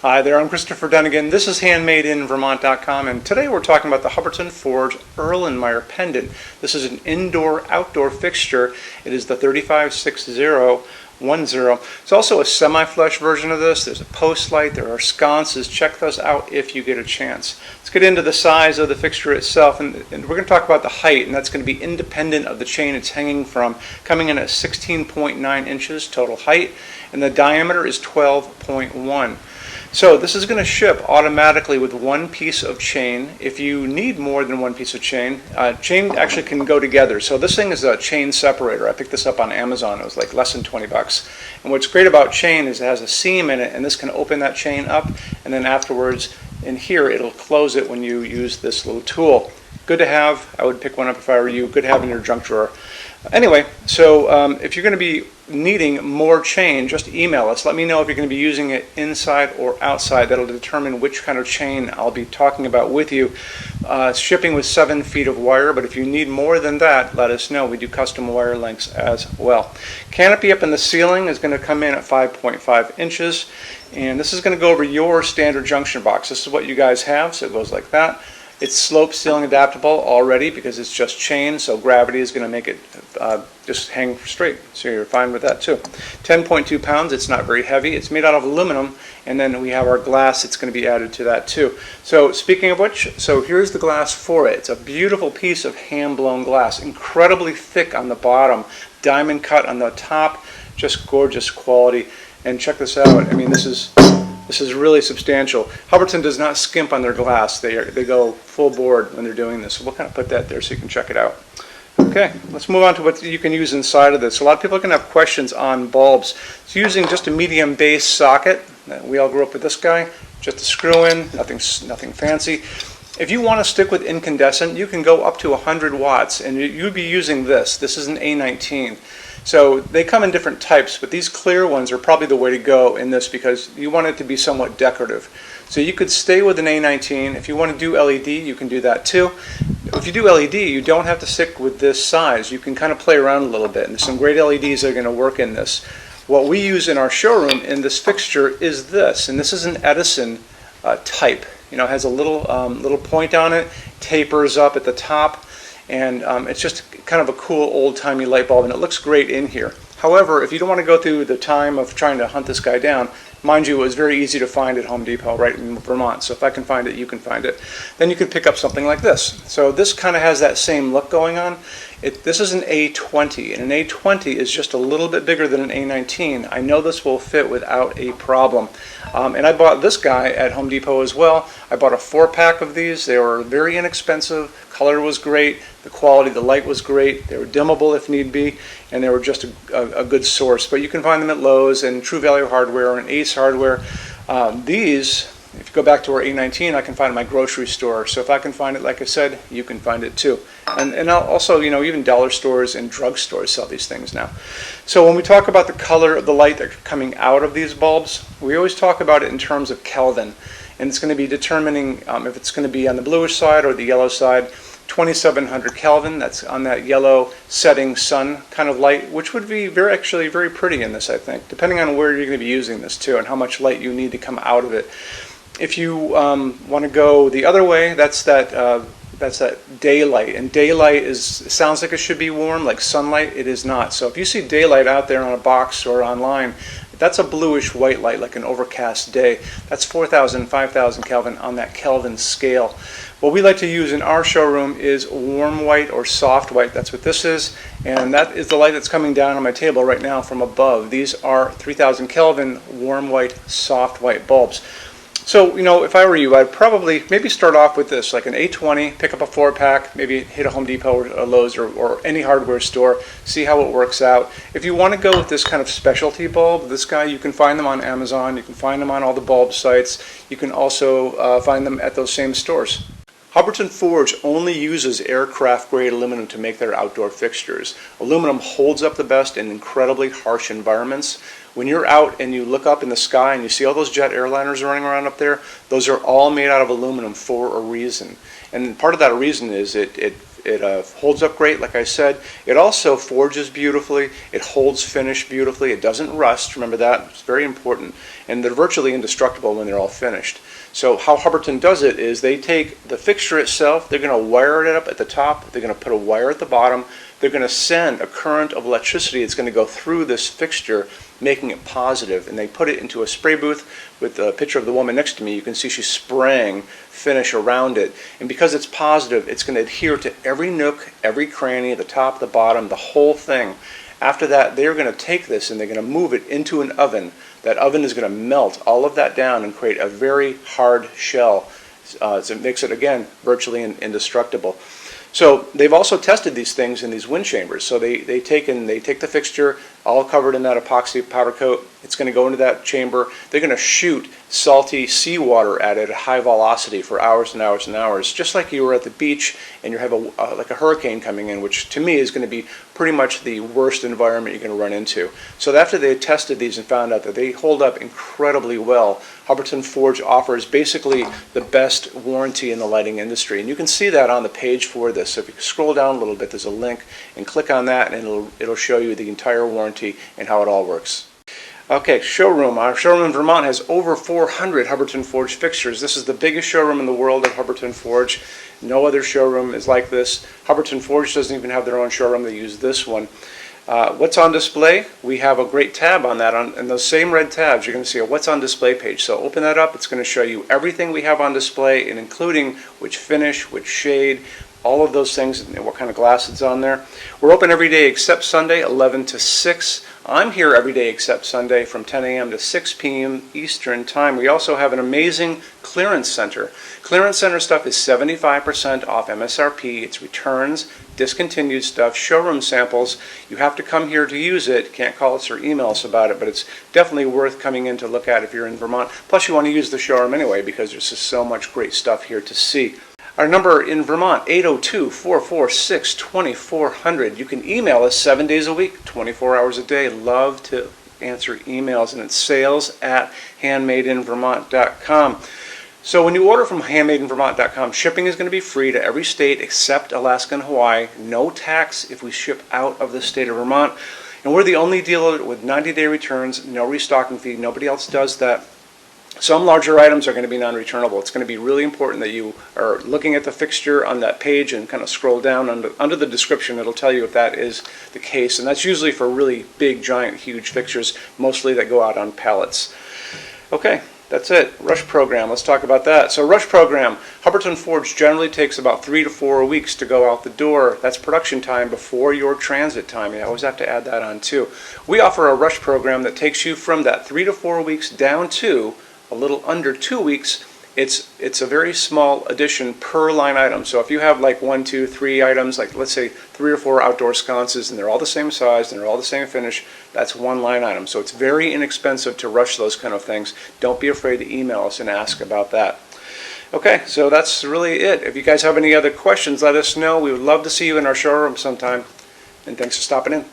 Hi there, I'm Christopher Dunnigan. This is HandmadeInVermont.com, and today we're talking about the Hubbardton Forge Erlenmeyer Pendant. This is an indoor-outdoor fixture. It is the 356010. It's also a semi-flush version of this. There's a post light, there are sconces. Check those out if you get a chance. Let's get into the size of the fixture itself, and we're going to talk about the height, and that's going to be independent of the chain it's hanging from, coming in at 16.9 inches total height, and the diameter is 12.1. So this is going to ship automatically with one piece of chain. If you need more than one piece of chain, chain actually can go together. So this thing is a chain separator. I picked this up on Amazon. It was like less than 20 bucks. And what's great about chain is it has a seam in it, and this can open that chain up, and then afterwards in here it'll close it when you use this little tool. Good to have. I would pick one up if I were you. Good to have in your junk drawer. Anyway, so if you're going to be needing more chain, just email us. Let me know if you're going to be using it inside or outside. That'll determine which kind of chain I'll be talking about with you. Shipping with 7 feet of wire, but if you need more than that, let us know. We do custom wire lengths as well. Canopy up in the ceiling is going to come in at 5.5 inches, and this is going to go over your standard junction box. This is what you guys have, so it goes like that. It's slope ceiling adaptable already because it's just chain, so gravity is going to make it just hang straight. So you're fine with that too. 10.2 pounds, it's not very heavy. It's made out of aluminum, and then we have our glass that's going to be added to that too. So speaking of which, so here's the glass for it. It's a beautiful piece of hand-blown glass, incredibly thick on the bottom, diamond cut on the top, just gorgeous quality. And check this out. I mean, this is really substantial. Hubbardton does not skimp on their glass. They go full board when they're doing this. So we'll kind of put that there so you can check it out. Okay, let's move on to what you can use inside of this. A lot of people are going to have questions on bulbs. It's using just a medium base socket. We all grew up with this guy. Just a screw in, nothing fancy. If you want to stick with incandescent, you can go up to 100 watts, and you'd be using this. This is an A19. So they come in different types, but these clear ones are probably the way to go in this because you want it to be somewhat decorative. So you could stay with an A19. If you want to do LED, you can do that too. If you do LED, you don't have to stick with this size. You can kind of play around a little bit, and there's some great LEDs that are going to work in this. What we use in our showroom in this fixture is this, and this is an Edison type. You know, it has a little point on it, tapers up at the top, and it's just kind of a cool old-timey light bulb, and it looks great in here. However, if you don't want to go through the time of trying to hunt this guy down, mind you, it was very easy to find at Home Depot right in Vermont, so if I can find it, you can find it. Then you can pick up something like this. So this kind of has that same look going on. This is an A20, and an A20 is just a little bit bigger than an A19. I know this will fit without a problem. And I bought this guy at Home Depot as well. I bought a 4-pack of these. They were very inexpensive. Color was great. The quality, the light was great. They were dimmable if need be, and they were just a good source. But you can find them at Lowe's and True Value Hardware and Ace Hardware. These, if you go back to our A19, I can find it in my grocery store. So if I can find it, like I said, you can find it too. And also, you know, even dollar stores and drug stores sell these things now. So when we talk about the color of the light that's coming out of these bulbs, we always talk about it in terms of Kelvin. And it's going to be determining if it's going to be on the bluish side or the yellow side. 2700 Kelvin, that's on that yellow setting sun kind of light, which would be actually very pretty in this, I think, depending on where you're going to be using this too and how much light you need to come out of it. If you want to go the other way, that's that daylight, and daylight sounds like it should be warm, like sunlight. It is not. So if you see daylight out there on a box or online, that's a bluish white light, like an overcast day. That's 4,000, 5,000 Kelvin on that Kelvin scale. What we like to use in our showroom is warm white or soft white. That's what this is, and that is the light that's coming down on my table right now from above. These are 3,000 Kelvin warm white, soft white bulbs. So, you know, if I were you, I'd probably maybe start off with this, like an A20, pick up a 4-pack, maybe hit a Home Depot or a Lowe's or any hardware store, see how it works out. If you want to go with this kind of specialty bulb, this guy, you can find them on Amazon, you can find them on all the bulb sites, you can also find them at those same stores. Hubbardton Forge only uses aircraft-grade aluminum to make their outdoor fixtures. Aluminum holds up the best in incredibly harsh environments. When you're out and you look up in the sky and you see all those jet airliners running around up there, those are all made out of aluminum for a reason. And part of that reason is it It holds up great, like I said. It also forges beautifully. It holds finish beautifully. It doesn't rust. Remember that. It's very important. And they're virtually indestructible when they're all finished. So how Hubbardton does it is they take the fixture itself, they're going to wire it up at the top, they're going to put a wire at the bottom, they're going to send a current of electricity that's going to go through this fixture, making it positive, and they put it into a spray booth with a picture of the woman next to me. You can see she's spraying finish around it, and because it's positive, it's going to adhere to every nook, every cranny, the top, the bottom, the whole thing. After that, they're going to take this and they're going to move it into an oven. That oven is going to melt all of that down and create a very hard shell. So it makes it, again, virtually indestructible. So they've also tested these things in these wind chambers. So they take the fixture, all covered in that epoxy powder coat. It's going to go into that chamber. They're going to shoot salty seawater at it at high velocity for hours and hours and hours, just like you were at the beach and you have like a hurricane coming in, which to me is going to be pretty much the worst environment you're going to run into. So after they tested these and found out that they hold up incredibly well, Hubbardton Forge offers basically the best warranty in the lighting industry. And you can see that on the page for this. So if you scroll down a little bit, there's a link, and click on that and it'll show you the entire warranty and how it all works. Okay, showroom. Our showroom in Vermont has over 400 Hubbardton Forge fixtures. This is the biggest showroom in the world at Hubbardton Forge. No other showroom is like this. Hubbardton Forge doesn't even have their own showroom. They use this one. What's on display? We have a great tab on that. And those same red tabs, you're going to see a what's on display page. So open that up. It's going to show you everything we have on display, and including which finish, which shade, all of those things, and what kind of glass it's on there. We're open every day except Sunday, 11 to 6. I'm here every day except Sunday from 10 a.m. to 6 p.m. Eastern Time. We also have an amazing clearance center. Clearance center stuff is 75% off MSRP. It's returns, discontinued stuff, showroom samples. You have to come here to use it. Can't call us or email us about it, but it's definitely worth coming in to look at if you're in Vermont. Plus you want to use the showroom anyway because there's just so much great stuff here to see. Our number in Vermont, 802-446-2400. You can email us 7 days a week, 24 hours a day. Love to answer emails, and it's sales@HandmadeInVermont.com. So when you order from HandmadeInVermont.com, shipping is going to be free to every state except Alaska and Hawaii. No tax if we ship out of the state of Vermont. And we're the only dealer with 90-day returns, no restocking fee. Nobody else does that. Some larger items are going to be non-returnable. It's going to be really important that you are looking at the fixture on that page and kind of scroll down under the description. It'll tell you if that is the case. And that's usually for really big, giant, huge fixtures, mostly that go out on pallets. Okay, that's it. Rush program. Let's talk about that. So rush program, Hubbardton Forge generally takes about 3 to 4 weeks to go out the door. That's production time before your transit time. You always have to add that on too. We offer a rush program that takes you from that 3 to 4 weeks down to a little under 2 weeks. It's a very small addition per line item. So if you have like 1, 2, 3 items, like let's say 3 or 4 outdoor sconces, and they're all the same size and they're all the same finish, that's one line item. So it's very inexpensive to rush those kind of things. Don't be afraid to email us and ask about that. Okay, so that's really it. If you guys have any other questions, let us know. We would love to see you in our showroom sometime. And thanks for stopping in.